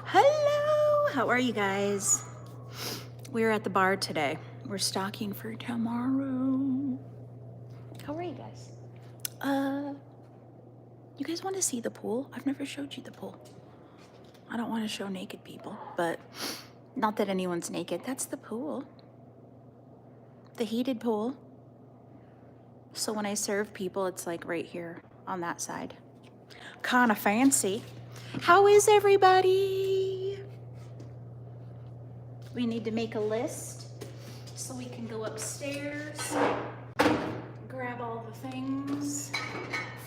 Hello, how are you guys? We're at the bar today. We're stocking for tomorrow. How are you guys? You guys want to see the pool? I've never showed you the pool. I don't want to show naked people, but not that anyone's naked. That's the pool. The heated pool. So when I serve people, it's like right here on that side. Kind of fancy. How is everybody? We need to make a list so we can go upstairs, grab all the things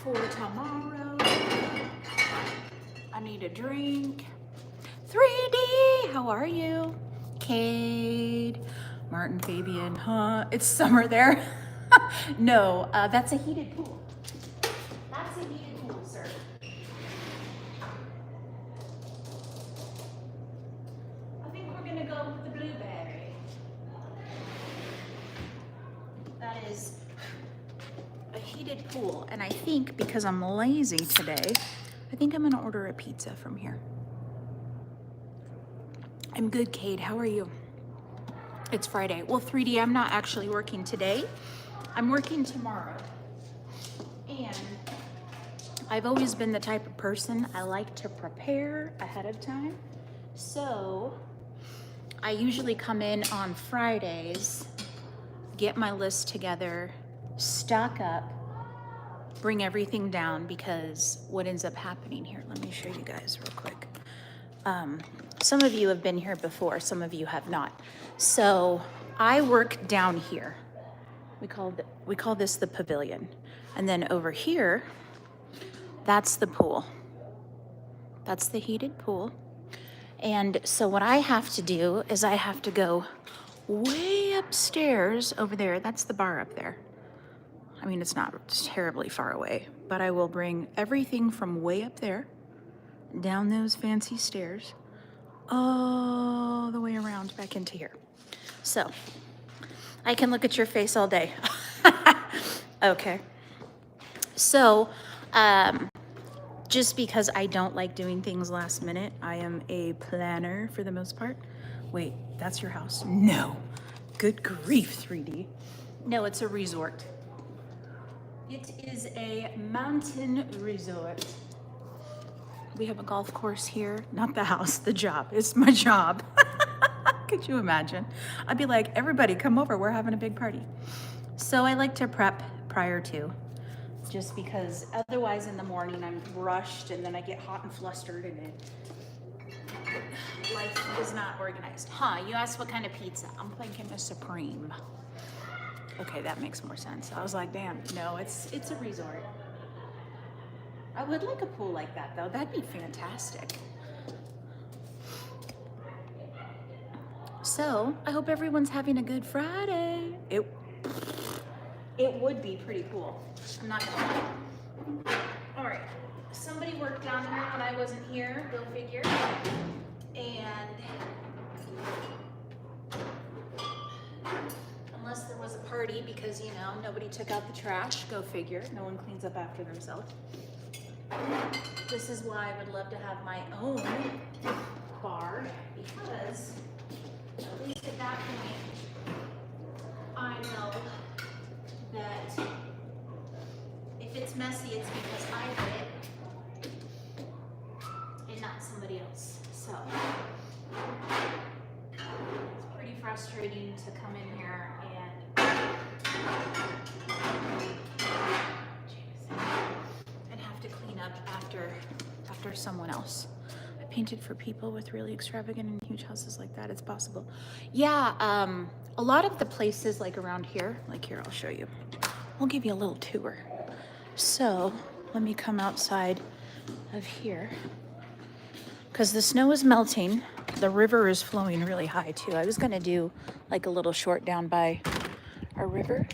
for tomorrow. I need a drink. 3D, how are you? Cade, Martin, Fabian, huh? It's summer there. No, that's a heated pool. That's a heated pool, sir. I think we're gonna go with the blueberry. That is a heated pool, and I think because I'm lazy today, I think I'm gonna order a pizza from here. I'm good, Cade. How are you? It's Friday. Well, 3D, I'm not actually working today. I'm working tomorrow. And I've always been the type of person, I like to prepare ahead of time. So I usually come in on Fridays, get my list together, stock up, bring everything down, because what ends up happening here, let me show you guys real quick. Some of you have been here before, some of you have not. So I work down here. We call this the pavilion. And then over here, that's the pool. That's the heated pool. And so what I have to do is I have to go way upstairs over there. That's the bar up there. I mean, it's not terribly far away, but I will bring everything from way up there, down those fancy stairs, all the way around back into here. So I can look at your face all day. Okay. So, just because I don't like doing things last minute, I am a planner for the most part. Wait, that's your house? No. Good grief, 3D. No, it's a resort. It is a mountain resort. We have a golf course here. Not the house, the job. It's my job. Could you imagine? I'd be like, everybody come over, we're having a big party. So I like to prep prior to, just because otherwise in the morning I'm rushed and then I get hot and flustered and life is not organized. Huh, you asked what kind of pizza? I'm thinking a Supreme. Okay, that makes more sense. I was like, damn, no, it's a resort. I would like a pool like that though. That'd be fantastic. So I hope everyone's having a good Friday. It would be pretty cool. I'm not gonna lie. All right, somebody worked down here when I wasn't here, go figure. And unless there was a party because, you know, nobody took out the trash, go figure. No one cleans up after themselves. This is why I would love to have my own bar, because at least at that point, I know that if it's messy, it's because I did it and not somebody else. So it's pretty frustrating to come in here and have to clean up after someone else. I painted for people with really extravagant and huge houses like that. It's possible. Yeah, a lot of the places like around here, like here, I'll show you. I'll give you a little tour. So let me come outside of here, because the snow is melting. The river is flowing really high too. I was gonna do like a little short down by our river,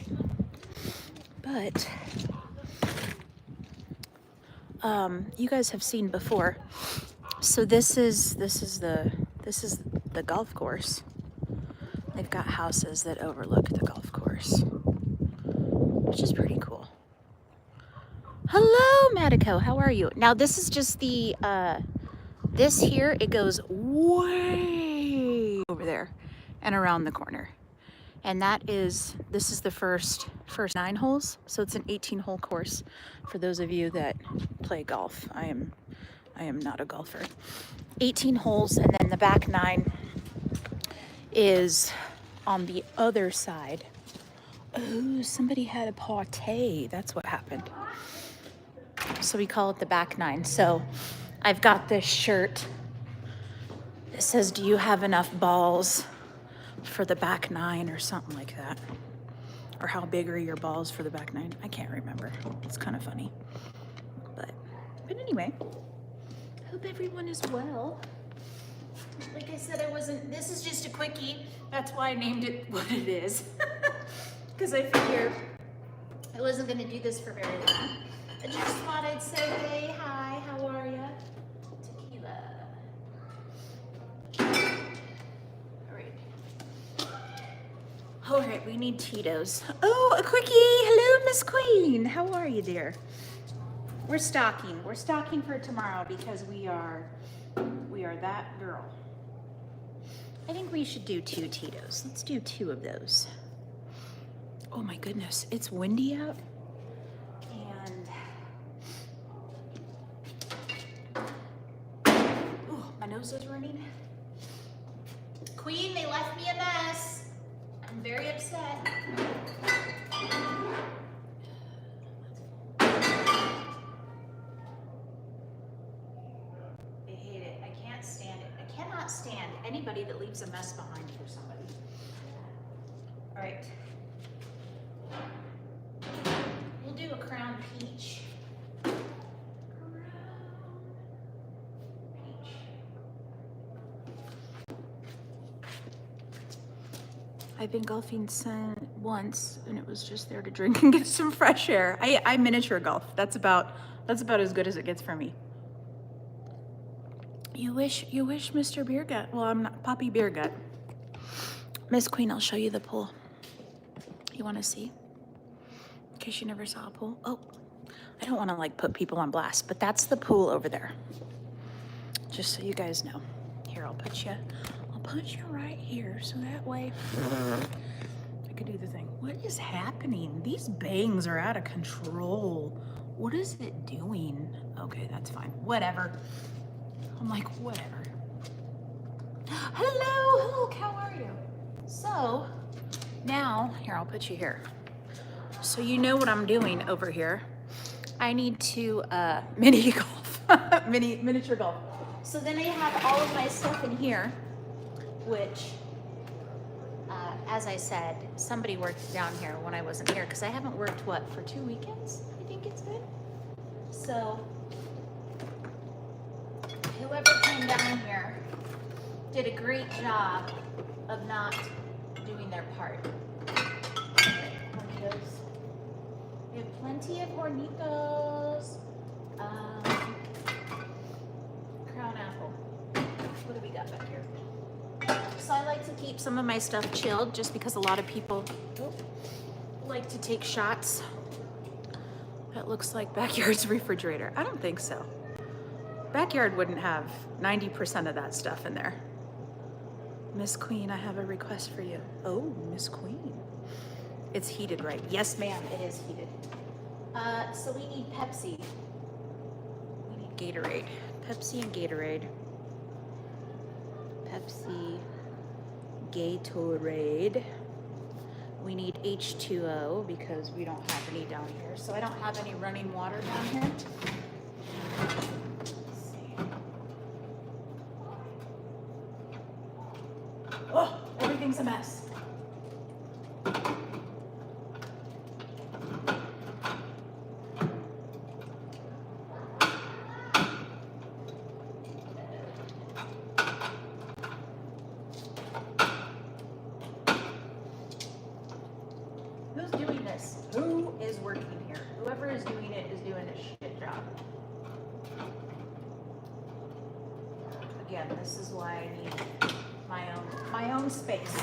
but you guys have seen before. So this is the golf course. They've got houses that overlook the golf course, which is pretty cool. Hello, Madico. How are you? Now this is just the This here, it goes way over there and around the corner. And this is the first 9 holes. So it's an 18-hole course for those of you that play golf. I am not a golfer. 18 holes, and then the back 9 is on the other side. Oh, somebody had a party. That's what happened. So we call it the back 9. So I've got this shirt that says, "Do you have enough balls for the back 9?" or something like that. Or how big are your balls for the back 9? I can't remember. It's kind of funny. But anyway, hope everyone is well. Like I said, this is just a quickie. That's why I named it what it is. Because I figured I wasn't going to do this for very long. I just thought I'd say, hey, hi, how are ya? Tequila. All right, we need Tito's. Oh, a quickie. Hello, Miss Queen. How are you, dear? We're stocking. We're stocking for tomorrow because we are that girl. I think we should do 2 Tito's. Let's do 2 of those. Oh my goodness, it's windy out. And my nose is running. Queen, they left me a mess. I'm very upset. They hate it. I can't stand it. I cannot stand anybody that leaves a mess behind for somebody. All right. We'll do a crown peach. I've been golfing once, and it was just there to drink and get some fresh air. I miniature golf. That's about as good as it gets for me. You wish, Mr. Beer Gut. Well, I'm not Poppy Beer Gut. Miss Queen, I'll show you the pool. You want to see? In case you never saw a pool. Oh, I don't want to like put people on blast, but that's the pool over there. Just so you guys know. Here, I'll put you right here, so that way I can do the thing. What is happening? These bangs are out of control. What is it doing? Okay, that's fine. Whatever. I'm like, whatever. Hello, Hulk, how are you? So, now, here, I'll put you here. So you know what I'm doing over here. I need to mini golf, miniature golf. So then I have all of my stuff in here, which, as I said, somebody worked down here when I wasn't here, because I haven't worked, for 2 weekends, I think it's been. So, whoever came down here did a great job of not doing their part. Hornitos. We have plenty of Hornitos. Crown apple. What do we got back here? So I like to keep some of my stuff chilled just because a lot of people like to take shots. That looks like backyard's refrigerator. I don't think so. Backyard wouldn't have 90% of that stuff in there. Miss Queen, I have a request for you. Oh, Miss Queen. It's heated, right? Yes, ma'am, it is heated. So we need Pepsi. We need Gatorade. Pepsi and Gatorade. Pepsi, Gatorade. We need H2O because we don't have any down here. So I don't have any running water down here. Let's see. Oh, everything's a mess. Who's doing this? Who is working here? Whoever is doing it is doing a shit job. Again, this is why I need my own space.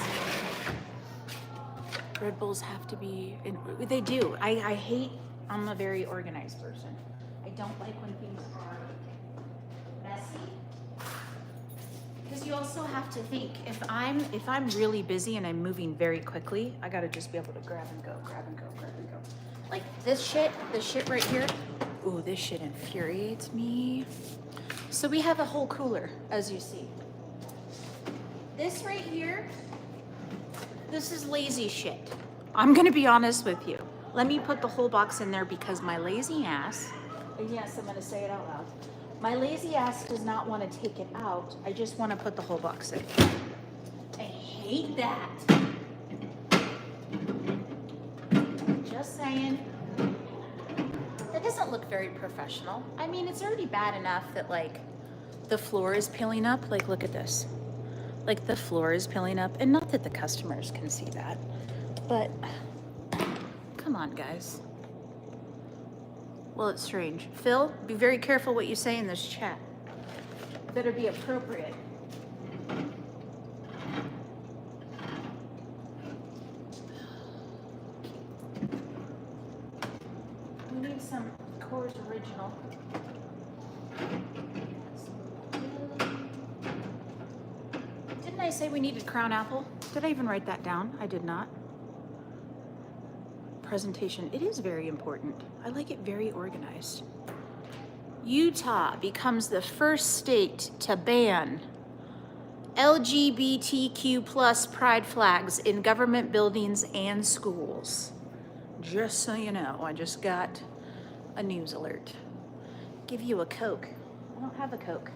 Red Bulls have to be they do. I hate, I'm a very organized person. I don't like when things are messy. you also have to think, if I'm really busy and I'm moving very quickly, I gotta just be able to grab and go, grab and go, grab and go. Like this shit right here. Ooh, this shit infuriates me. So we have a whole cooler, as you see. This right here, this is lazy shit. I'm gonna be honest with you. Let me put the whole box in there because my lazy ass, and yes, I'm gonna say it out loud. My lazy ass does not want to take it out. I just want to put the whole box in. I hate that. Just saying. That doesn't look very professional. I mean, it's already bad enough that like the floor is peeling up. Like, look at this. Like the floor is peeling up, and not that the customers can see that, but come on, guys. Well, it's strange. Phil, be very careful what you say in this chat. Better be appropriate. We need some Coors Original. Didn't I say we needed Crown Apple? Did I even write that down? I did not. Presentation. It is very important. I like it very organized. Utah becomes the first state to ban LGBTQ plus pride flags in government buildings and schools. Just so you know, I just got a news alert. Give you a Coke. I don't have a Coke.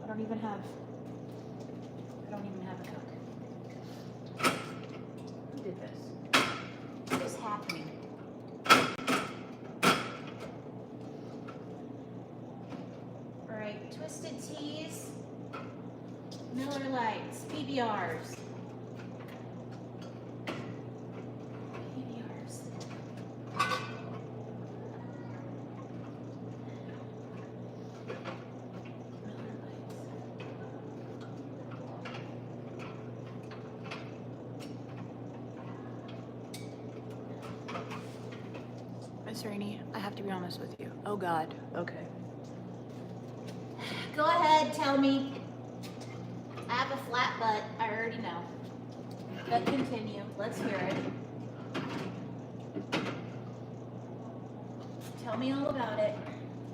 I don't even have a Coke. Who did this? What is happening? All right, Twisted Teas, Miller Lights, PBRs. Miss Rainey, I have to be honest with you. Oh God, okay. Go ahead, tell me. I have a flat butt, I already know. But continue, let's hear it. Tell me all about it.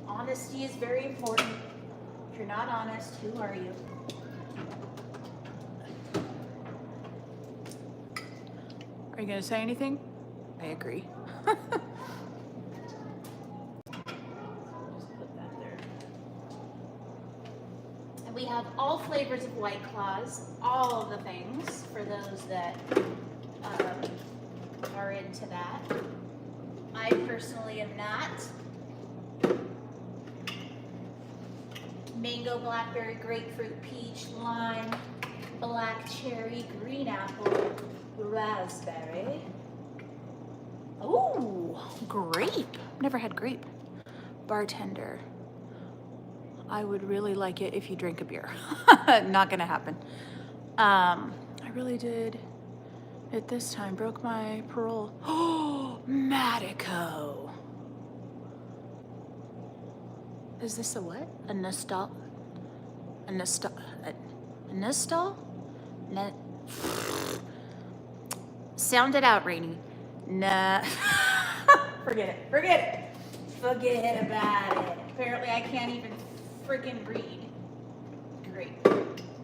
Honesty is very important. If you're not honest, who are you? Are you gonna say anything? I agree. We have all flavors of White Claws, all of the things for those that are into that. I personally am not. Mango, blackberry, grapefruit, peach, lime, black cherry, green apple, raspberry. Ooh, grape. Never had grape. Bartender. I would really like it if you drink a beer. Not gonna happen. I really did it this time. Broke my parole. Oh, Matico. Is this a what? A nostal? A nostal? A nostal? Sound it out, Rainey. Nah. Forget it. Forget it. Forget about it. Apparently I can't even freaking read. Great.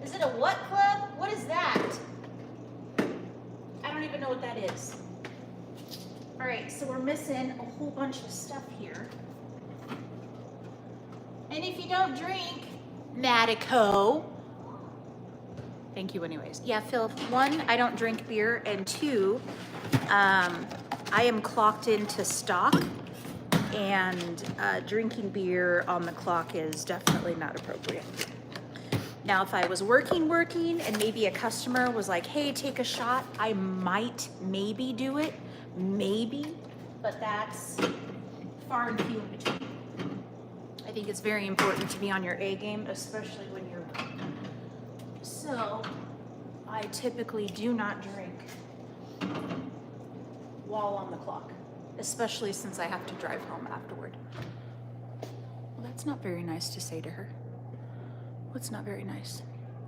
Is it a what club? What is that? I don't even know what that is. All right, so we're missing a whole bunch of stuff here. And if you don't drink Matico, thank you anyways. Yeah, Phil, one, I don't drink beer, and two, I am clocked into stock. And drinking beer on the clock is definitely not appropriate. Now, if I was working, and maybe a customer was like, hey, take a shot, I might maybe do it, maybe, but that's far and few in between. I think it's very important to be on your A game, especially when you're, so I typically do not drink while on the clock. Especially since I have to drive home afterward. Well, that's not very nice to say to her. What's not very nice?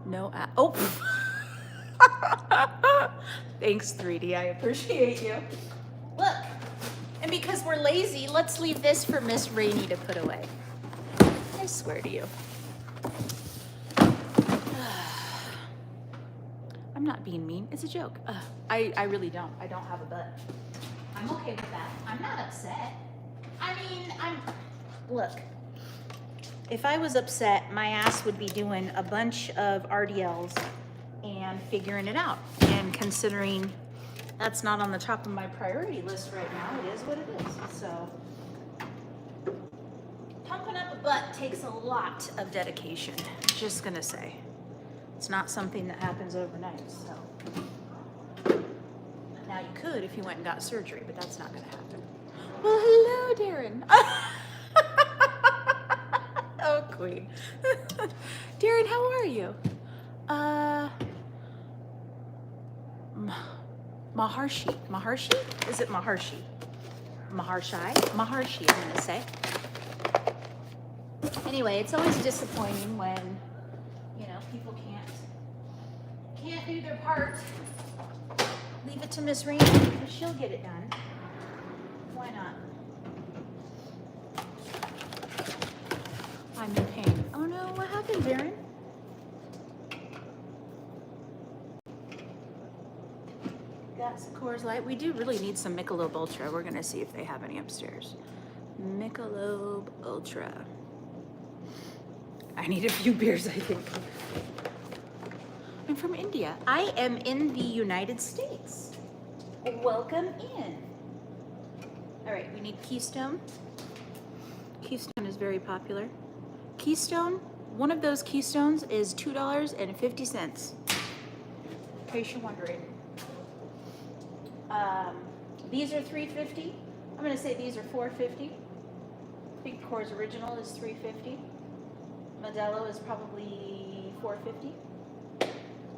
No, oh. Thanks, 3D. I appreciate you. Look, and because we're lazy, let's leave this for Miss Rainey to put away. I swear to you. I'm not being mean. It's a joke. I really don't. I don't have a butt. I'm okay with that. I'm not upset. I mean, look, if I was upset, my ass would be doing a bunch of RDLs and figuring it out. And considering that's not on the top of my priority list right now, it is what it is. So, pumping up a butt takes a lot of dedication. Just gonna say. It's not something that happens overnight, so. Now you could if you went and got surgery, but that's not gonna happen. Well, hello, Darren. Oh, queen. Darren, how are you? Maharshi? Is it Maharshi? Maharshi, I'm gonna say. Anyway, it's always disappointing when, you know, people can't do their part. Leave it to Miss Rainey because she'll get it done. Why not? I'm in pain. Oh no, what happened, Darren? Got some Coors Light. We do really need some Michelob Ultra. We're gonna see if they have any upstairs. Michelob Ultra. I need a few beers, I think. I'm from India. I am in the United States. Welcome in. All right, we need Keystone. Keystone is very popular. Keystone, one of those Keystones is $2.50. In case you're wondering. These are $3.50. I'm gonna say these are $4.50. Big Coors Original is $3.50. Modelo is probably $4.50.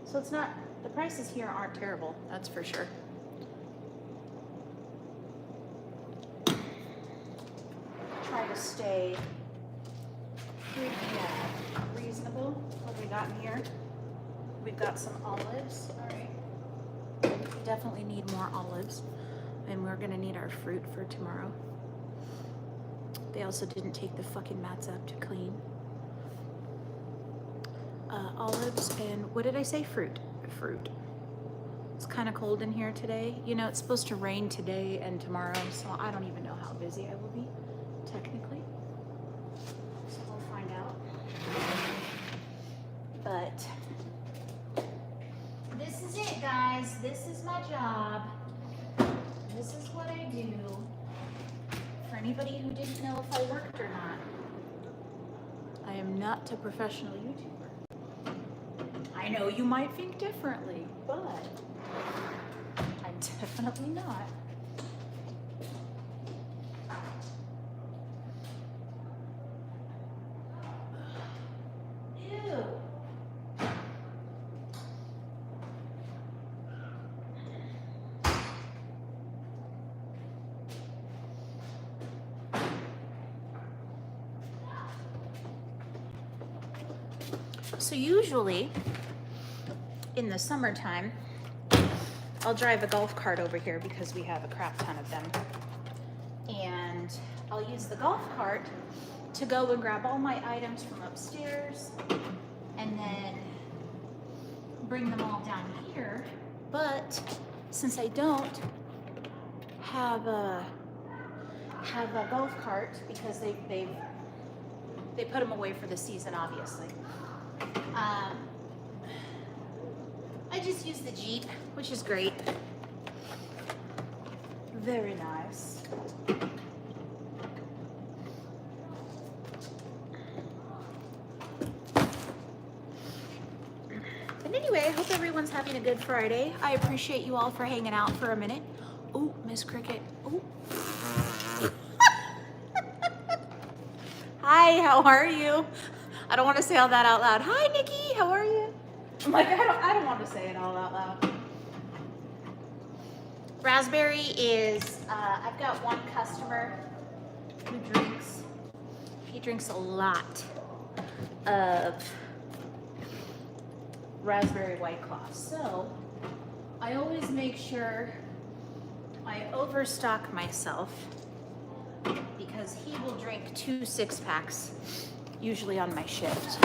So it's not, the prices here aren't terrible, that's for sure. Try to stay pretty reasonable. What have we got in here? We've got some olives, all right. We definitely need more olives. And we're gonna need our fruit for tomorrow. They also didn't take the fucking mats up to clean. Olives and, what did I say? Fruit. It's kind of cold in here today. You know, it's supposed to rain today and tomorrow, so I don't even know how busy I will be, technically. So we'll find out. But this is it, guys. This is my job. This is what I do. For anybody who didn't know if I worked or not, I am not a professional YouTuber. I know you might think differently, but I'm definitely not. Ew. So usually, in the summertime, I'll drive a golf cart over here because we have a crap ton of them. And I'll use the golf cart to go and grab all my items from upstairs and then bring them all down here. But since I don't have a golf cart because they put them away for the season, obviously. I just use the Jeep, which is great. Very nice. But anyway, I hope everyone's having a good Friday. I appreciate you all for hanging out for a minute. Oh, Miss Cricket. Oh. Hi, how are you? I don't want to say all that out loud. Hi, Nikki, how are you? I'm like, I don't want to say it all out loud. Raspberry is, I've got one customer who he drinks a lot of raspberry white claw. So I always make sure I overstock myself because he will drink 2 6-packs usually on my shift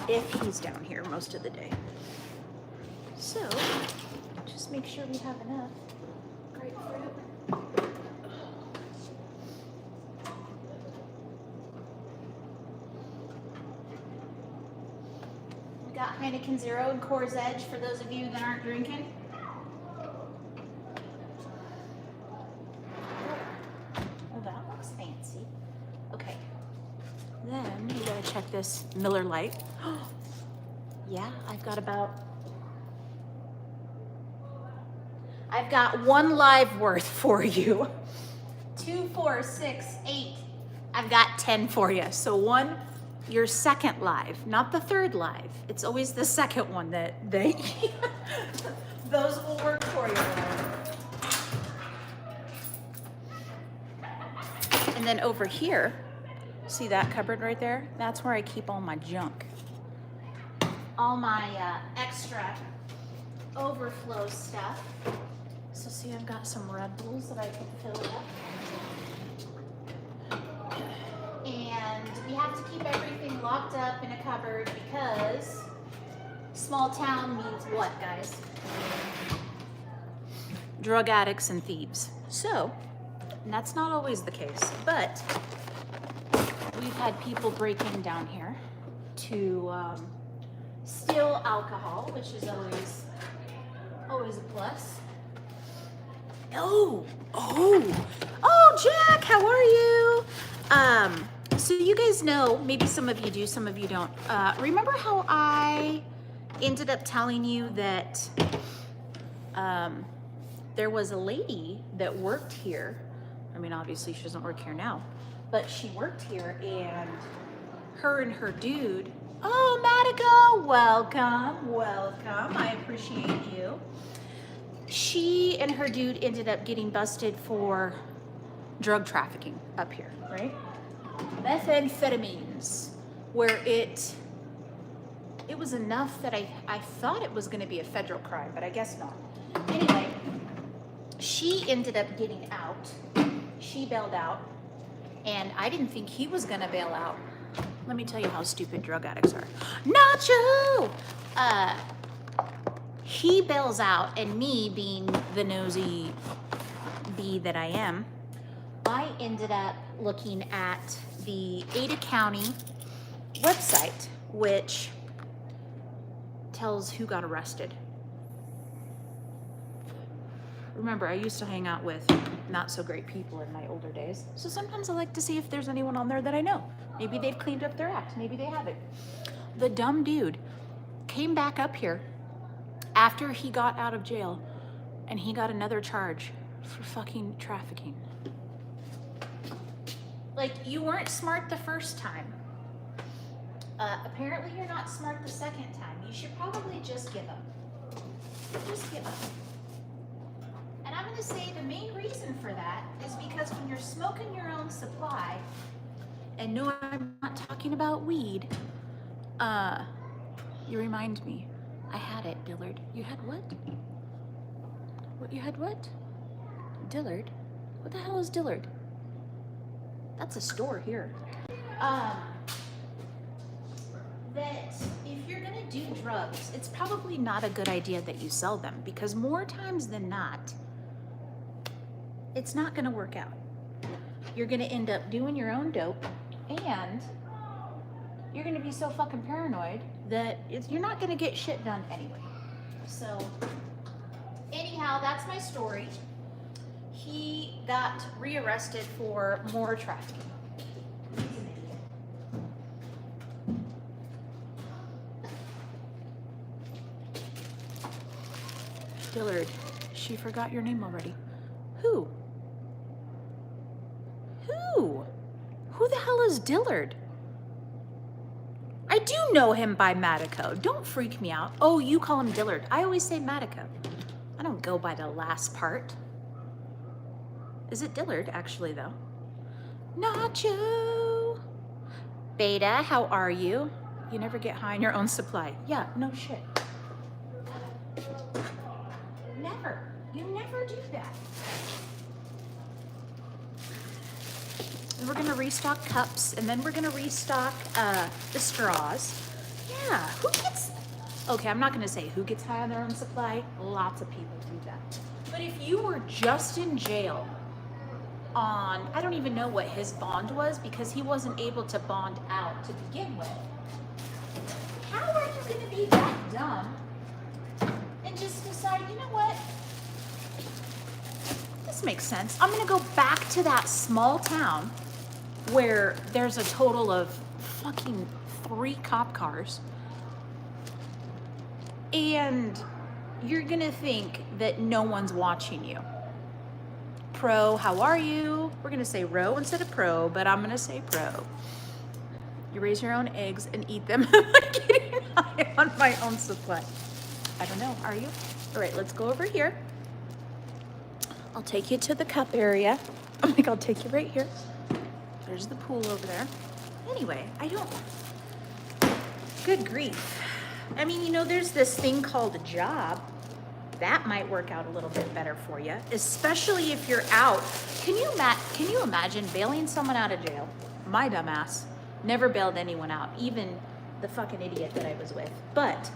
if he's down here most of the day. So just make sure we have enough grapefruit. We got Heineken Zero and Coors Edge for those of you that aren't drinking. Oh, that looks fancy. Okay. Then you gotta check this Miller Lite. Yeah, I've got 1 live worth for you. 2, 4, 6, 8. I've got 10 for you. So 1, your second live, not the third live. It's always the second one that they those will work for you. And then over here, see that cupboard right there? That's where I keep all my junk. All my extra overflow stuff. So see, I've got some Red Bulls that I can fill up. And we have to keep everything locked up in a cupboard because small town means what, guys? Drug addicts and thieves. So, and that's not always the case, but we've had people break in down here to steal alcohol, which is always a plus. Oh, Jack, how are you? So you guys know, maybe some of you do, some of you don't. Remember how I ended up telling you that there was a lady that worked here. I mean, obviously she doesn't work here now, but she worked here, and her dude, oh, Matica, welcome. I appreciate you. She and her dude ended up getting busted for drug trafficking up here, right? Methamphetamines, where it was enough that I thought it was gonna be a federal crime, but I guess not. Anyway, she ended up getting out. She bailed out, and I didn't think he was gonna bail out. Let me tell you how stupid drug addicts are. Nacho! He bails out, and me being the nosy bee that I am, I ended up looking at the Ada County website, which tells who got arrested. Remember, I used to hang out with not so great people in my older days, so sometimes I like to see if there's anyone on there that I know. Maybe they've cleaned up their act, maybe they haven't. The dumb dude came back up here after he got out of jail, and he got another charge for fucking trafficking. Like, you weren't smart the first time. Apparently you're not smart the second time. You should probably just give up. Just give up. And I'm gonna say the main reason for that is because when you're smoking your own supply, and no, I'm not talking about weed, you remind me. I had it, Dillard. You had what? What, you had what? Dillard? What the hell is Dillard? That's a store here. That if you're gonna do drugs, it's probably not a good idea that you sell them, because more times than not, it's not gonna work out. You're gonna end up doing your own dope, and you're gonna be so fucking paranoid that you're not gonna get shit done anyway. So, anyhow, that's my story. He got rearrested for more trafficking. He's an idiot. Dillard, she forgot your name already. Who? Who the hell is Dillard? I do know him by Matico. Don't freak me out. Oh, you call him Dillard. I always say Matico. I don't go by the last part. Is it Dillard, actually, though? Nacho! Beta, how are you? You never get high on your own supply. Yeah, no shit. Never. You never do that. And we're gonna restock cups, and then we're gonna restock the straws. Yeah, who gets, okay, I'm not gonna say who gets high on their own supply. Lots of people do that. But if you were just in jail on, I don't even know what his bond was because he wasn't able to bond out to begin with. How are you gonna be that dumb and just decide, you know what? This makes sense. I'm gonna go back to that small town where there's a total of fucking 3 cop cars. And you're gonna think that no one's watching you. Pro, how are you? We're gonna say row instead of pro, but I'm gonna say pro. You raise your own eggs and eat them. I'm getting high on my own supply. I don't know, are you? All right, let's go over here. I'll take you to the cup area. I'm like, I'll take you right here. There's the pool over there. Anyway, I don't, good grief. I mean, you know, there's this thing called a job. That might work out a little bit better for you, especially if you're out. Can you imagine bailing someone out of jail? My dumbass never bailed anyone out, even the fucking idiot that I was with. But,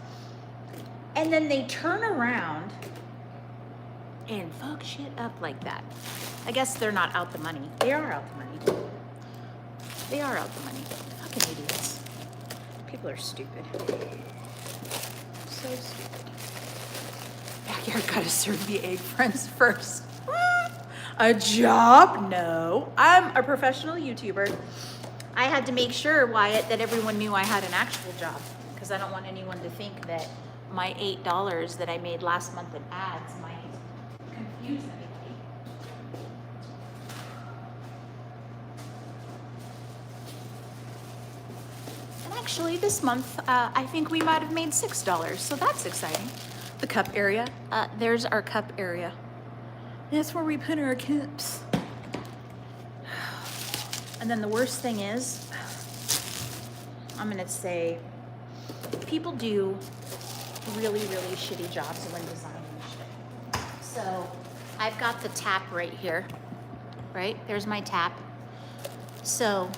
and then they turn around and fuck shit up like that. I guess they're not out the money. They are out the money. They are out the money. Fucking idiots. People are stupid. So stupid. Backyard gotta serve the egg friends first. A job? No. I'm a professional YouTuber. I had to make sure, Wyatt, that everyone knew I had an actual job because I don't want anyone to think that my $8 that I made last month in ads might confuse anybody. And actually this month, I think we might have made $6, so that's exciting. The cup area, there's our cup area. That's where we put our cups. And then the worst thing is, I'm gonna say, people do really, really shitty jobs when designing shit. So I've got the tap right here, right? There's my tap. So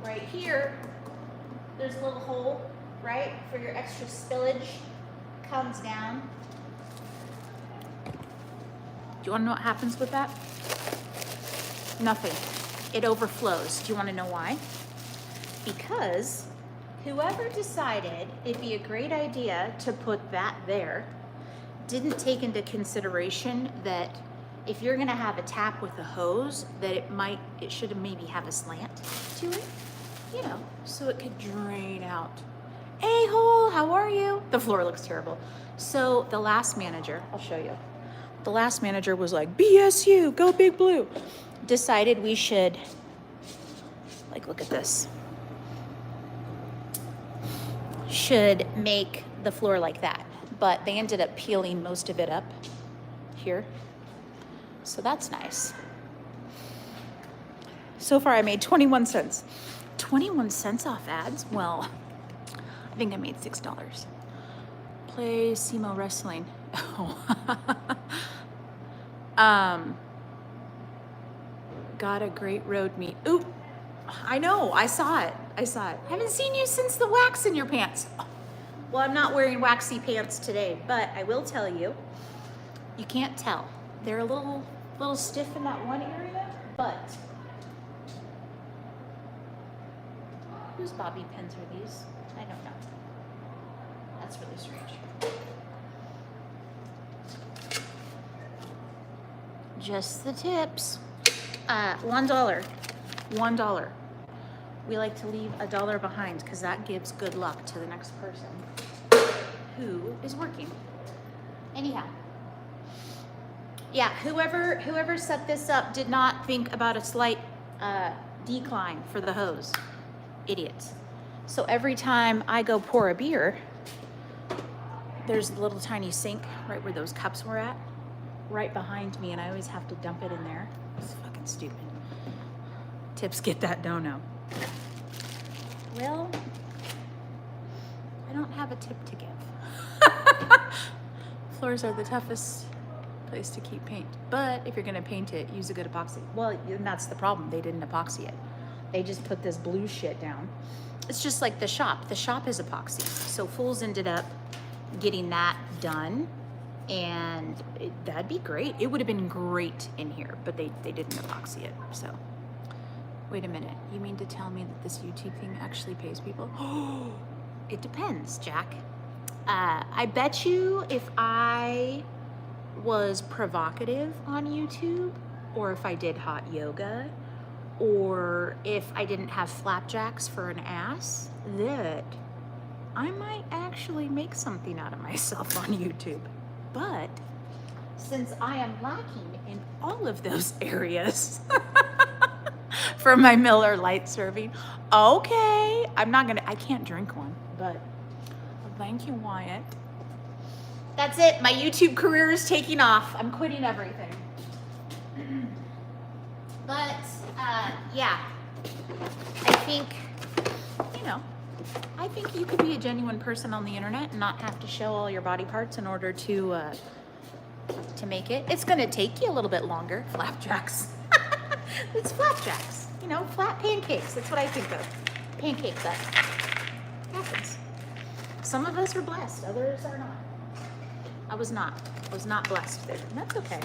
right here, there's a little hole, right? For your extra spillage comes down. Do you wanna know what happens with that? Nothing. It overflows. Do you wanna know why? Because whoever decided it'd be a great idea to put that there didn't take into consideration that if you're gonna have a tap with a hose, that it should maybe have a slant to it, you know, so it could drain out. A-hole, how are you? The floor looks terrible. So the last manager, I'll show you. The last manager was like, BSU, go Big Blue. Decided we should, like, look at this. Should make the floor like that. But they ended up peeling most of it up here. So that's nice. So far I made 21 cents. 21 cents off ads? Well, I think I made $6. Play Sumo Wrestling. Got a great road meet. Ooh, I know, I saw it. Haven't seen you since the wax in your pants. Well, I'm not wearing waxy pants today, but I will tell you, you can't tell. They're a little stiff in that one area, but whose bobby pins are these? I don't know. That's really strange. Just the tips. $1. $1. We like to leave $1 behind because that gives good luck to the next person who is working. Anyhow. Yeah, whoever set this up did not think about a slight decline for the hose. Idiots. So every time I go pour a beer, there's a little tiny sink right where those cups were at, right behind me, and I always have to dump it in there. It's fucking stupid. Tips get that dono. Well, I don't have a tip to give. Floors are the toughest place to keep paint. But if you're gonna paint it, use a good epoxy. Well, and that's the problem. They didn't epoxy it. They just put this blue shit down. It's just like the shop. The shop is epoxy. So Fools ended up getting that done, and that'd be great. It would have been great in here, but they didn't epoxy it. So wait a minute. You mean to tell me that this YouTube thing actually pays people? Oh, it depends, Jack. I bet you if I was provocative on YouTube, or if I did hot yoga, or if I didn't have flapjacks for an ass, that I might actually make something out of myself on YouTube. But since I am lacking in all of those areas for my Miller Lite serving, okay, I can't drink one, but thank you, Wyatt. That's it. My YouTube career is taking off. I'm quitting everything. But, yeah, I think, I think you could be a genuine person on the internet and not have to show all your body parts in order to make it. It's gonna take you a little bit longer. Flapjacks. It's flapjacks. Flat pancakes. That's what I think of. Pancakes. That happens. Some of us are blessed. Others are not. I was not blessed there. And that's okay.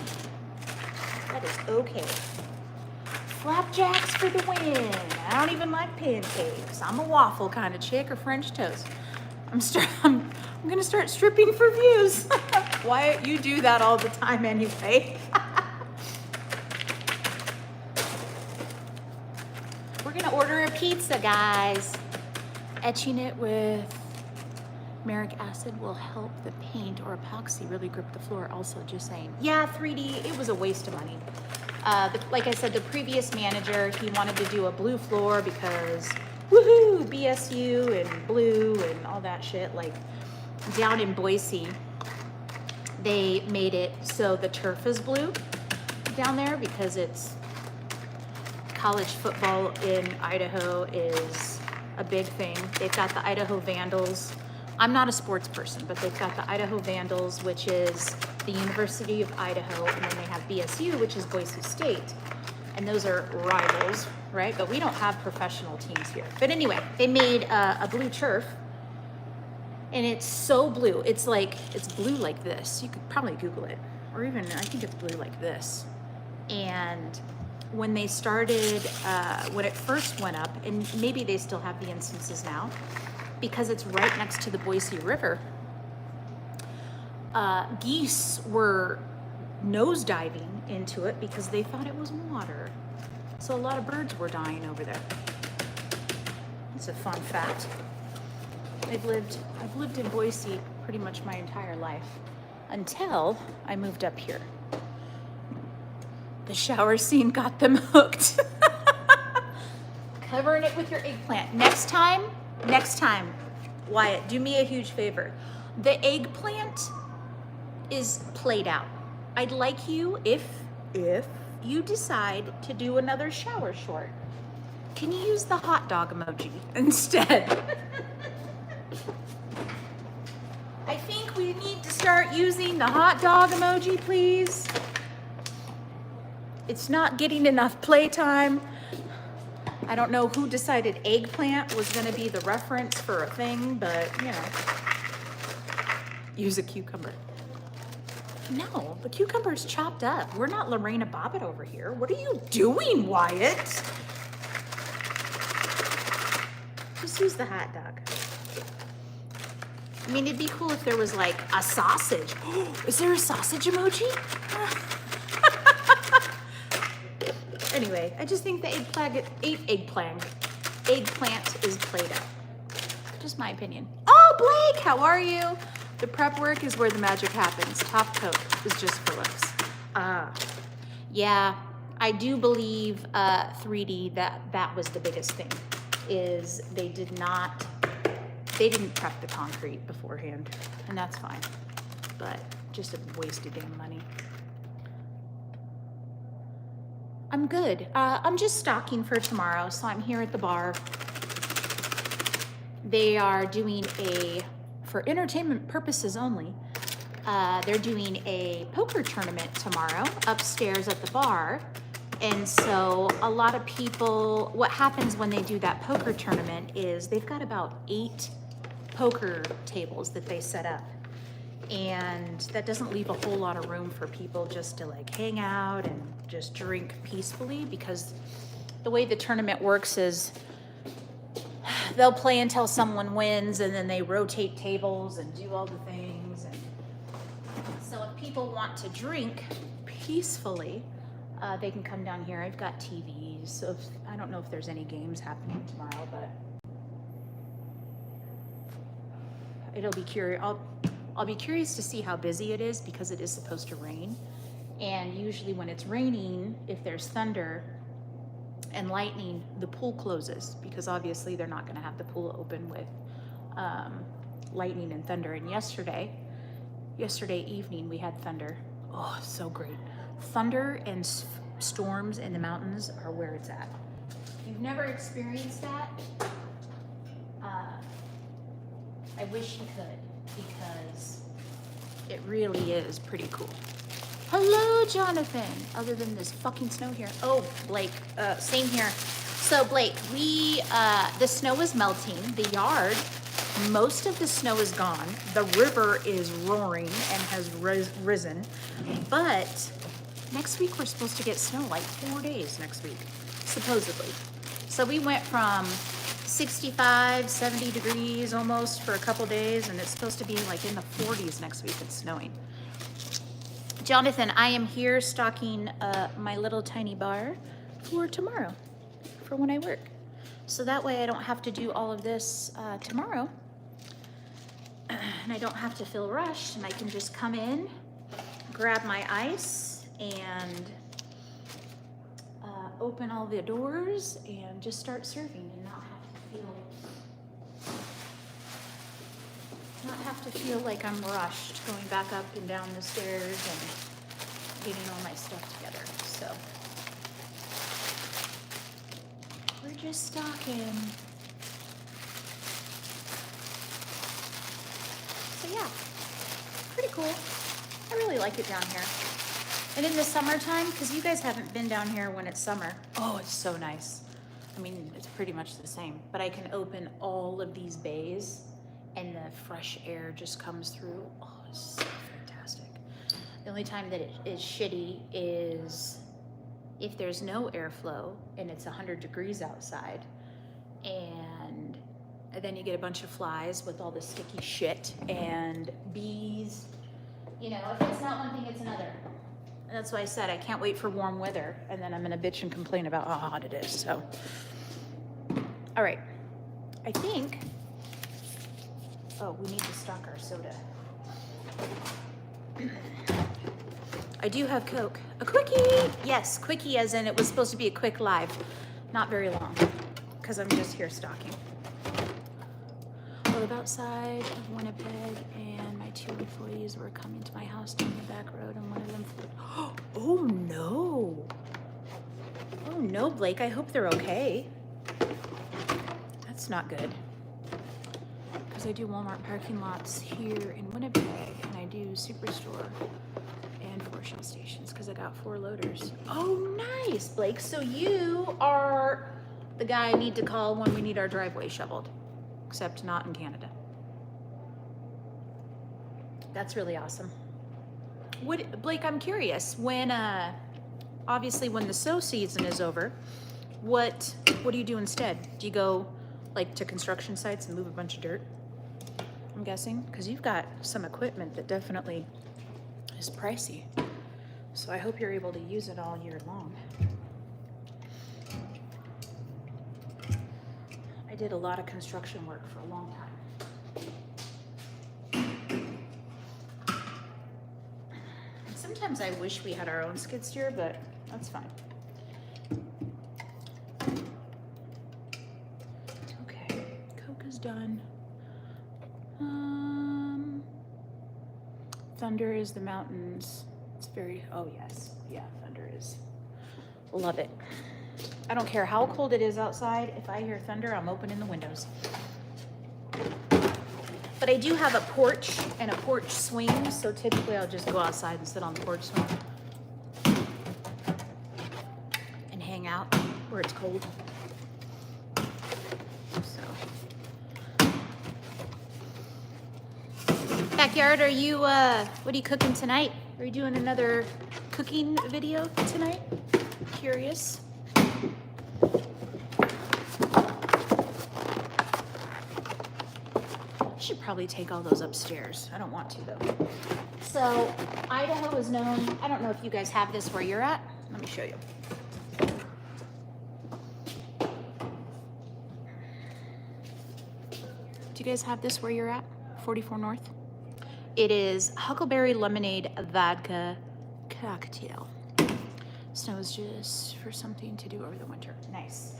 That is okay. Flapjacks for the win. I don't even like pancakes. I'm a waffle kind of chick, or French toast. I'm gonna start stripping for views. Wyatt, you do that all the time anyway. We're gonna order a pizza, guys. Etching it with muric acid will help the paint or epoxy really grip the floor. Also, just saying. Yeah, 3D, it was a waste of money. Like I said, the previous manager, he wanted to do a blue floor because, woohoo, BSU and blue and all that shit. Like, down in Boise, they made it so the turf is blue down there because it's college football in Idaho is a big thing. They've got the Idaho Vandals. I'm not a sports person, but they've got the Idaho Vandals, which is the University of Idaho, and then they have BSU, which is Boise State. And those are rivals, right? But we don't have professional teams here. But anyway, they made a blue turf, and it's so blue. It's blue like this. You could probably Google it, or even, I think it's blue like this. And when they started, when it first went up, and maybe they still have the instances now, because it's right next to the Boise River, geese were nosediving into it because they thought it was water. So a lot of birds were dying over there. It's a fun fact. I've lived in Boise pretty much my entire life until I moved up here. The shower scene got them hooked. Covering it with your eggplant. Next time, Wyatt, do me a huge favor. The eggplant is played out. I'd like you, if you decide to do another shower short, can you use the hot dog emoji instead? I think we need to start using the hot dog emoji, please. It's not getting enough playtime. I don't know who decided eggplant was gonna be the reference for a thing, but use a cucumber. No, the cucumber's chopped up. We're not Lorena Bobbitt over here. What are you doing, Wyatt? Just use the hot dog. I mean, it'd be cool if there was like a sausage. Is there a sausage emoji? Anyway, I just think the eggplant is played out. Just my opinion. Oh, Blake, how are you? The prep work is where the magic happens. Top coat is just for looks. Yeah, I do believe 3D that was the biggest thing. Is they didn't prep the concrete beforehand, and that's fine. But just a waste of damn money. I'm good. I'm just stocking for tomorrow, so I'm here at the bar. They are doing for entertainment purposes only, they're doing a poker tournament tomorrow upstairs at the bar. And so a lot of people, what happens when they do that poker tournament is they've got about 8 poker tables that they set up. And that doesn't leave a whole lot of room for people just to like hang out and just drink peacefully, because the way the tournament works is they'll play until someone wins, and then they rotate tables and do all the things. And so if people want to drink peacefully, they can come down here. I've got TVs, so I don't know if there's any games happening tomorrow, but it'll be curious. I'll be curious to see how busy it is, because it is supposed to rain. And usually when it's raining, if there's thunder and lightning, the pool closes, because obviously they're not going to have the pool open with lightning and thunder. And yesterday evening we had thunder. Oh, so great. Thunder and storms in the mountains are where it's at. If you've never experienced that, I wish you could, because it really is pretty cool. Hello, Jonathan. Other than this fucking snow here. Oh, Blake, same here. So Blake, the snow is melting. The yard, most of the snow is gone. The river is roaring and has risen. But next week we're supposed to get snow, like 4 days next week, supposedly. So we went from 65, 70 degrees almost for a couple days, and it's supposed to be like in the 40s next week. It's snowing. Jonathan, I am here stocking my little tiny bar for tomorrow, for when I work. So that way I don't have to do all of this tomorrow, and I don't have to feel rushed, and I can just come in, grab my ice, and open all the doors and just start serving, and not have to feel like I'm rushed going back up and down the stairs and getting all my stuff together. So we're just stocking. So yeah, pretty cool. I really like it down here. And in the summertime, because you guys haven't been down here when it's summer. Oh, it's so nice. I mean, it's pretty much the same, but I can open all of these bays and the fresh air just comes through. Oh, it's so fantastic. The only time that it is shitty is if there's no airflow and it's 100 degrees outside, and then you get a bunch of flies with all the sticky shit and bees. You know, if it's not one thing, it's another. And that's why I said I can't wait for warm weather, and then I'm gonna bitch and complain about how hot it is. So, all right, I think, oh, we need to stock our soda. I do have Coke. A Quickie! Yes, Quickie, as in it was supposed to be a quick live. Not very long, because I'm just here stocking. I live outside of Winnipeg, and my 2 employees were coming to my house down the back road, and one of them flew. Oh no! Oh no, Blake, I hope they're okay. That's not good. Because I do Walmart parking lots here in Winnipeg, and I do Superstore and 4 Shell stations, because I got 4 loaders. Oh, nice, Blake. So you are the guy I need to call when we need our driveway shoveled. Except not in Canada. That's really awesome. Blake, I'm curious, when obviously when the sow season is over, what do you do instead? Do you go like to construction sites and move a bunch of dirt? I'm guessing, because you've got some equipment that definitely is pricey. So I hope you're able to use it all year long. I did a lot of construction work for a long time. And sometimes I wish we had our own skid steer, but that's fine. Okay, Coke is done. Thunder is the mountains. It's very, oh yes, yeah, thunder is, love it. I don't care how cold it is outside. If I hear thunder, I'm opening the windows. But I do have a porch and a porch swing, so typically I'll just go outside and sit on the porch swing and hang out where it's cold. So, backyard, are you, what are you cooking tonight? Are you doing another cooking video tonight? Curious. I should probably take all those upstairs. I don't want to though. So Idaho is known, I don't know if you guys have this where you're at. Let me show you. Do you guys have this where you're at? 44 North? It is huckleberry lemonade vodka cocktail. Snow is just for something to do over the winter. Nice.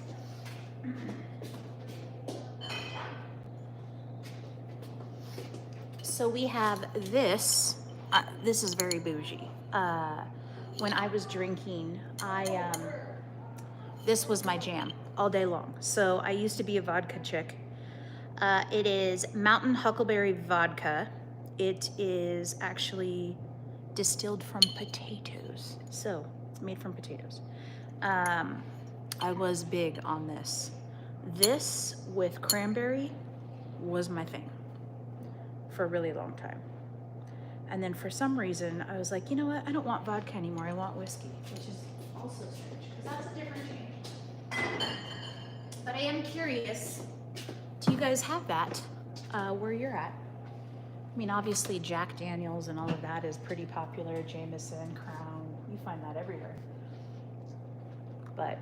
So we have this. This is very bougie. When I was drinking, this was my jam all day long. So I used to be a vodka chick. It is Mountain Huckleberry Vodka. It is actually distilled from potatoes. So it's made from potatoes. I was big on this. This with cranberry was my thing for a really long time. And then for some reason, I was like, you know what? I don't want vodka anymore. I want whiskey, which is also strange because that's a different change. But I am curious, do you guys have that where you're at? I mean, obviously Jack Daniels and all of that is pretty popular. Jameson, Crown, you find that everywhere. But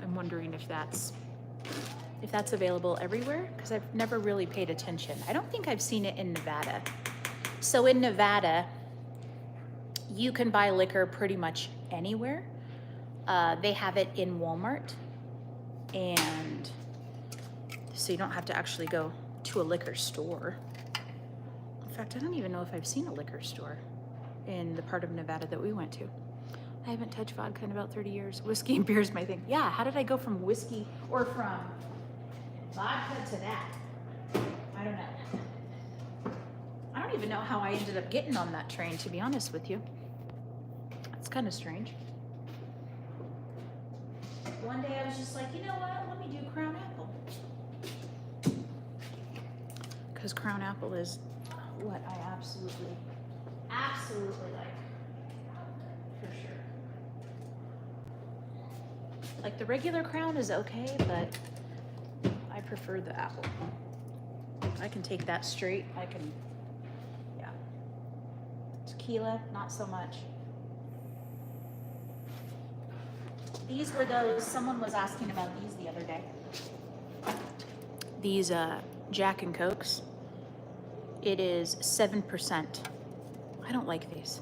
I'm wondering if that's available everywhere, because I've never really paid attention. I don't think I've seen it in Nevada. So in Nevada, you can buy liquor pretty much anywhere. They have it in Walmart, and so you don't have to actually go to a liquor store. In fact, I don't even know if I've seen a liquor store in the part of Nevada that we went to. I haven't touched vodka in about 30 years. Whiskey and beer is my thing. Yeah, how did I go from whiskey or from vodka to that? I don't know. I don't even know how I ended up getting on that train, to be honest with you. It's kind of strange. One day I was just like, you know what? Let me do Crown Apple. Because Crown Apple is what I absolutely like. For sure. Like the regular Crown is okay, but I prefer the apple. I can take that straight. Yeah. Tequila, not so much. These were those, someone was asking about these the other day. These Jack and Cokes. It is 7%. I don't like these.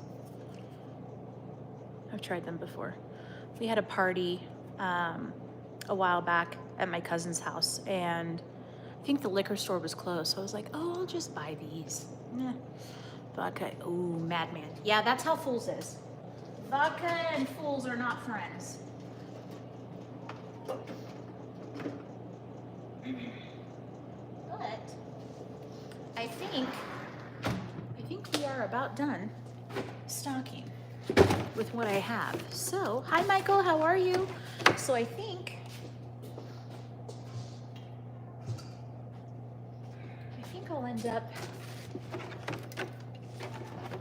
I've tried them before. We had a party a while back at my cousin's house, and I think the liquor store was closed, so I was like, oh, I'll just buy these. Vodka, ooh, Madman. Yeah, that's how Fools is. Vodka and Fools are not friends. But I think we are about done stocking with what I have. So, hi Michael, how are you? So I think I'll end up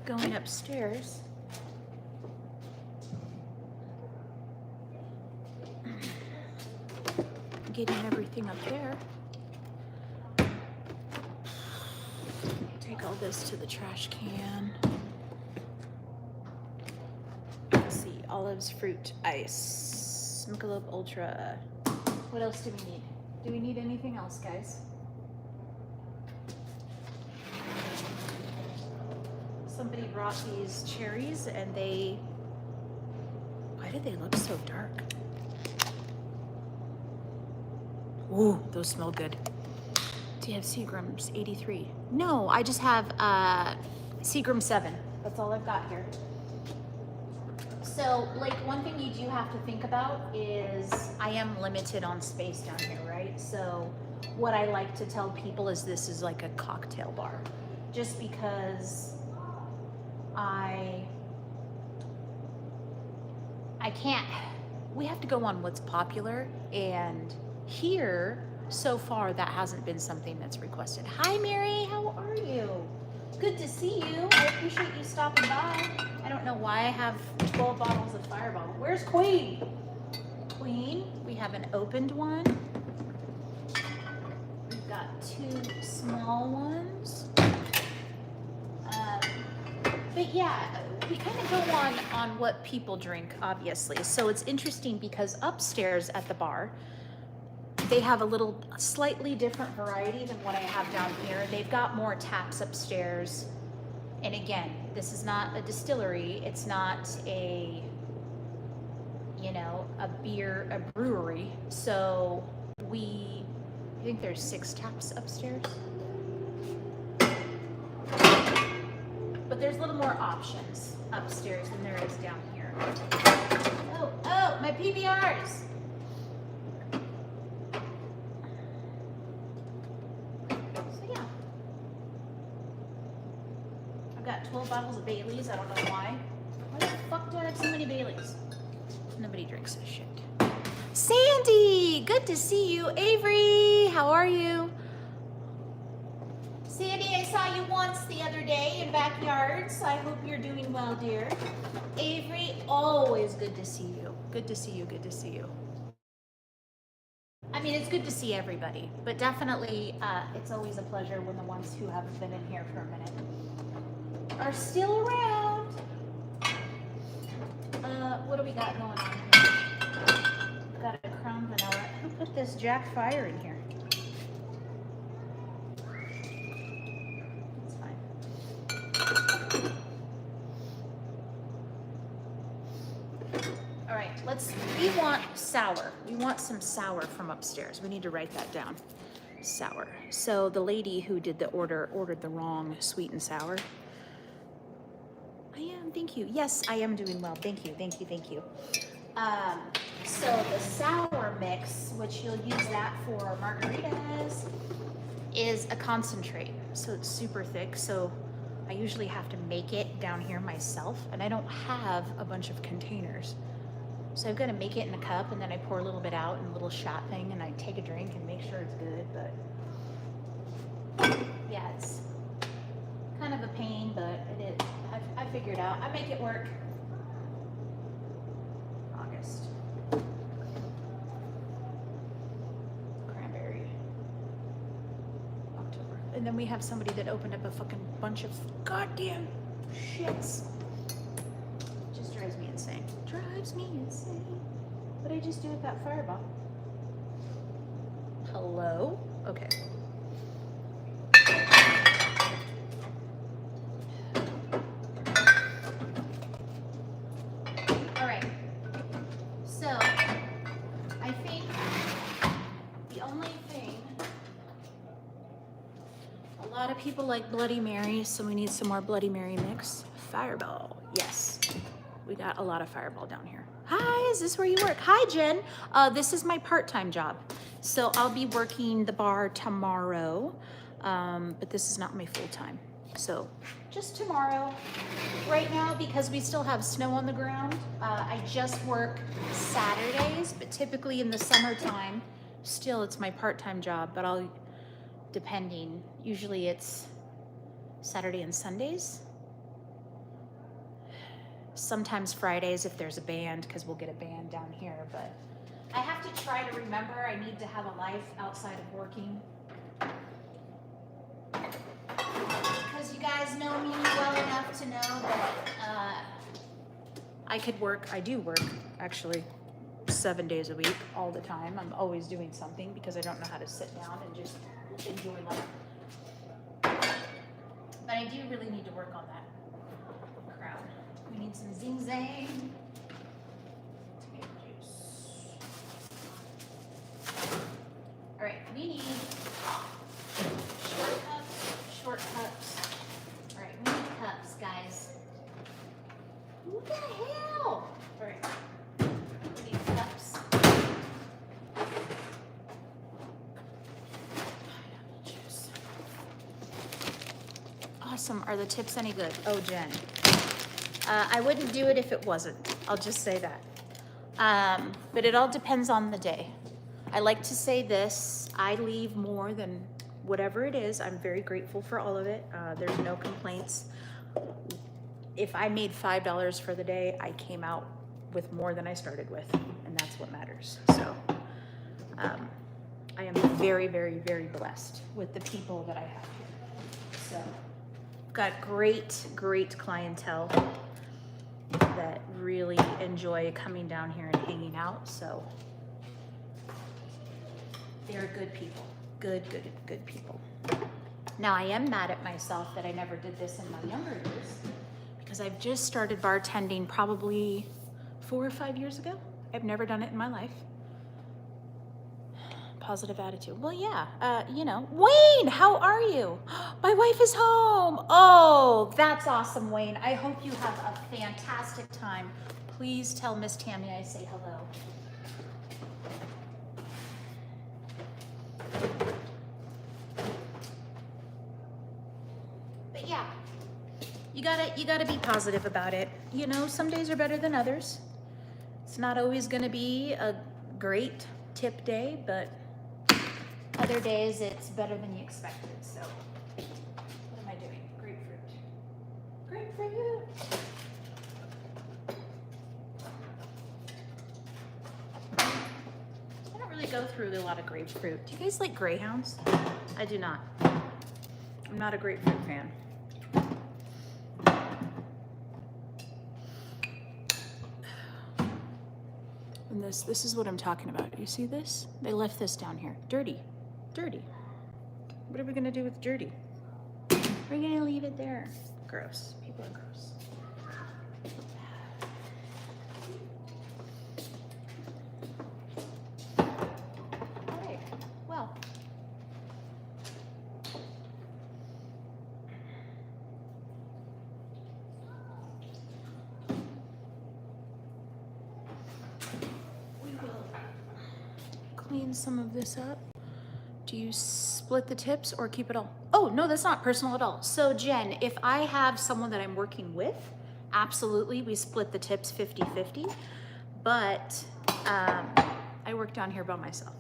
going upstairs getting everything up there. Take all this to the trash can. Let's see, olives, fruit, ice, Michelob Ultra. What else do we need? Do we need anything else, guys? Somebody brought these cherries and why did they look so dark? Ooh, those smell good. Do you have Seagram's 83? No, I just have Seagram 7. That's all I've got here. So, like, one thing you do have to think about is I am limited on space down here, right? So what I like to tell people is this is like a cocktail bar, just because I can't, we have to go on what's popular, and here, so far, that hasn't been something that's requested. Hi, Mary, how are you? Good to see you. I appreciate you stopping by. I don't know why I have 12 bottles of Fireball. Where's Queen? Queen, we have an opened one. We've got 2 small ones. But yeah, we kind of go on what people drink, obviously. So it's interesting because upstairs at the bar, they have a slightly different variety than what I have down here. They've got more taps upstairs. And again, this is not a distillery. It's not a brewery. So I think there's 6 taps upstairs. But there's a little more options upstairs than there is down here. Oh, my PBRs. So yeah. I've got 12 bottles of Baileys. I don't know why. Why the fuck do I have so many Baileys? Nobody drinks this shit. Sandy, good to see you. Avery, how are you? Sandy, I saw you once the other day in backyards. I hope you're doing well, dear. Avery, always good to see you. Good to see you, good to see you. I mean, it's good to see everybody, but definitely it's always a pleasure when the ones who haven't been in here for a minute are still around. What do we got going on here? We've got a Crown Vanilla. Who put this Jack Fire in here? We want sour. We want some sour from upstairs. We need to write that down. Sour. So the lady who did the ordered the wrong sweet and sour. I am, thank you. Yes, I am doing well. Thank you, thank you, thank you. So the sour mix, which you'll use that for margaritas, is a concentrate. So it's super thick. So I usually have to make it down here myself, and I don't have a bunch of containers. So I've got to make it in a cup, and then I pour a little bit out in a little shot thing, and I take a drink and make sure it's good. But yeah, it's kind of a pain, but it is. I figured out. I make it work. August. Cranberry. October. And then we have somebody that opened up a fucking bunch of goddamn shits. Just drives me insane. Drives me insane. What did I just do with that Fireball? Hello? Okay. All right. So, I think the only thing, a lot of people like Bloody Mary, so we need some more Bloody Mary mix. Fireball, yes. We got a lot of Fireball down here. Hi, is this where you work? Hi, Jen. This is my part-time job. So I'll be working the bar tomorrow, but this is not my full-time. So just tomorrow. Right now, because we still have snow on the ground, I just work Saturdays, but typically in the summertime, still it's my part-time job, but depending, usually it's Saturday and Sundays. Sometimes Fridays if there's a band, because we'll get a band down here, but I have to try to remember I need to have a life outside of working. Because you guys know me well enough to know that I do work actually 7 days a week, all the time. I'm always doing something because I don't know how to sit down and just enjoy life. But I do really need to work on that crown. We need some Zing Zang. Tomato juice. All right, we need short cups. All right, we need cups, guys. What the hell? All right, we need cups. awesome. Are the tips any good? Oh, Jen. I wouldn't do it if it wasn't. I'll just say that. But it all depends on the day. I like to say this, I leave more than whatever it is. I'm very grateful for all of it. There's no complaints. If I made $5 for the day, I came out with more than I started with, and that's what matters. So I am very, very, very blessed with the people that I have here. So got great, great clientele that really enjoy coming down here and hanging out. So they're good people, good people. Now I am mad at myself that I never did this in my younger years, because I've just started bartending probably 4 or 5 years ago. I've never done it in my life. Positive attitude. Well, yeah, you know, Wayne, how are you? My wife is home. Oh, that's awesome, Wayne. I hope you have a fantastic time. Please tell Miss Tammy I say hello. But yeah, you gotta be positive about it. You know, some days are better than others. It's not always gonna be a great tip day, but other days it's better than you expected. So what am I doing? Grapefruit. Grapefruit. I don't really go through a lot of grapefruit. Do you guys like greyhounds? I do not. I'm not a grapefruit fan. And this is what I'm talking about. You see this? They left this down here. Dirty. Dirty. What are we gonna do with dirty? We're gonna leave it there. Gross. People are gross. All right. Well. We will clean some of this up. Do you split the tips or keep it all? Oh, no, that's not personal at all. So Jen, if I have someone that I'm working with, absolutely, we split the tips 50-50, but I work down here by myself.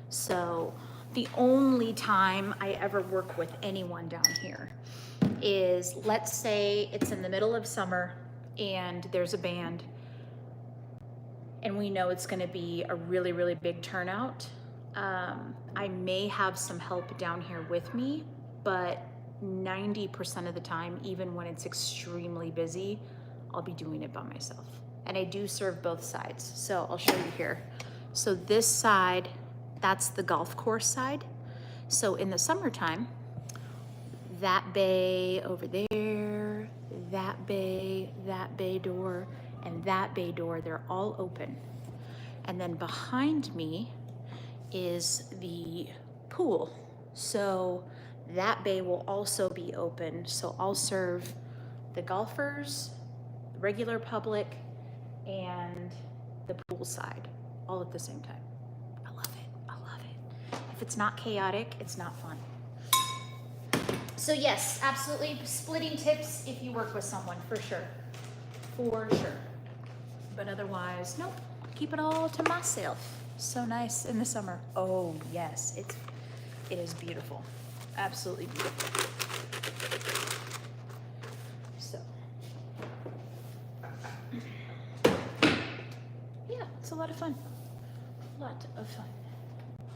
So the only time I ever work with anyone down here is, let's say it's in the middle of summer and there's a band and we know it's gonna be a really, really big turnout. I may have some help down here with me, but 90% of the time, even when it's extremely busy, I'll be doing it by myself. And I do serve both sides. So I'll show you here. So this side, that's the golf course side. So in the summertime, that bay over there, that bay door, and that bay door, they're all open. And then behind me is the pool. So that bay will also be open. So I'll serve the golfers, the regular public, and the pool side all at the same time. I love it, I love it. If it's not chaotic, it's not fun. So yes, absolutely splitting tips if you work with someone, for sure, for sure. But otherwise, nope, keep it all to myself. So nice in the summer. Oh yes, it is beautiful, absolutely beautiful. So yeah, it's a lot of fun,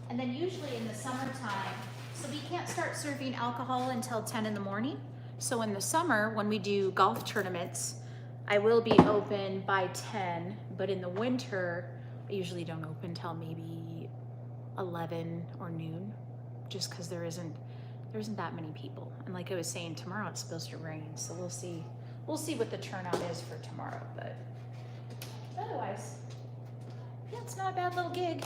And then usually in the summertime, so we can't start serving alcohol until 10 in the morning. So in the summer, when we do golf tournaments, I will be open by 10, but in the winter, I usually don't open till maybe 11 or noon, just because there isn't that many people. And like I was saying, tomorrow it's supposed to rain, so we'll see what the turnout is for tomorrow. But otherwise, yeah, it's not a bad little gig.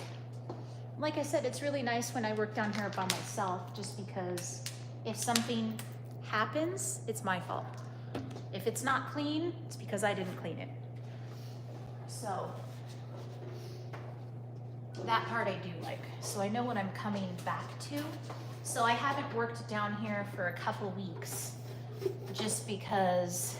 Like I said, it's really nice when I work down here by myself, just because if something happens, it's my fault. If it's not clean, it's because I didn't clean it. So that part I do like. So I know what I'm coming back to. So I haven't worked down here for a couple weeks. just because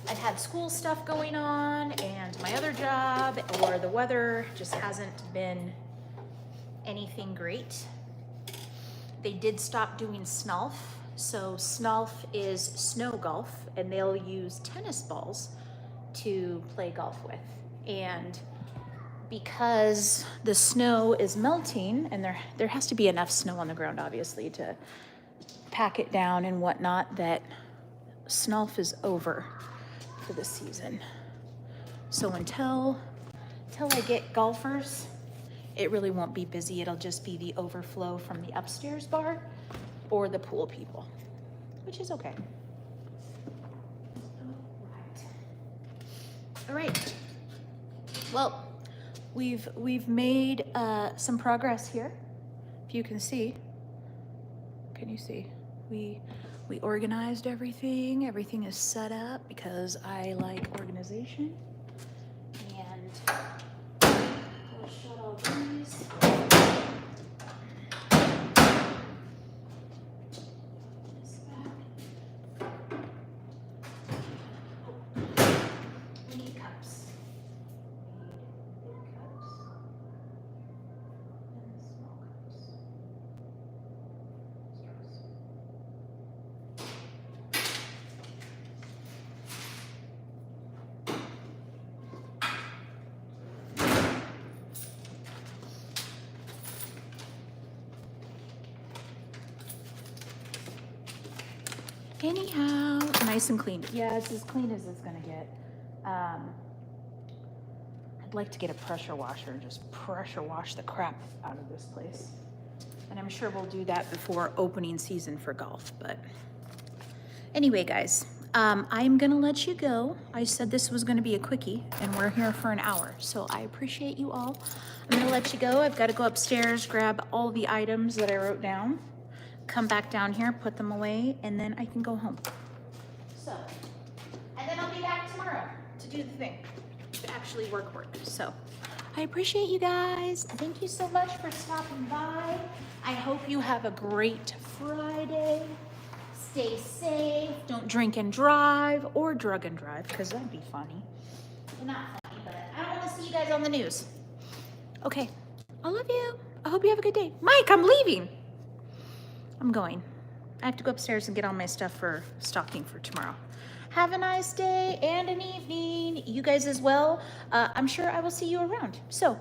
I've had school stuff going on and my other job, or the weather just hasn't been anything great. They did stop doing snulf. So snulf is snow golf, and they'll use tennis balls to play golf with. And because the snow is melting, and there has to be enough snow on the ground, obviously, to pack it down and whatnot, that snulf is over for the season. So until I get golfers, it really won't be busy. It'll just be the overflow from the upstairs bar or the pool people, which is okay. All right. Well, we've made some progress here. If you can see, can you see? We organized everything. Everything is set up because I like organization. And we'll shut all these. This back. We need cups. We need big cups and small cups. Anyhow, nice and clean. Yeah, it's as clean as it's gonna get. I'd like to get a pressure washer and just pressure wash the crap out of this place. And I'm sure we'll do that before opening season for golf. But anyway, guys, I'm gonna let you go. I said this was gonna be a quickie, and we're here for an hour. So I appreciate you all. I'm gonna let you go. I've got to go upstairs, grab all the items that I wrote down, come back down here, put them away, and then I can go home. So, and then I'll be back tomorrow to do the thing, to actually work. So, I appreciate you guys. Thank you so much for stopping by. I hope you have a great Friday. Stay safe. Don't drink and drive, or drug and drive, because that'd be funny. Well, not funny, but I don't want to see you guys on the news. Okay, I love you. I hope you have a good day. Mike, I'm leaving. I'm going. I have to go upstairs and get all my stuff for stocking for tomorrow. Have a nice day and an evening. You guys as well. I'm sure I will see you around. So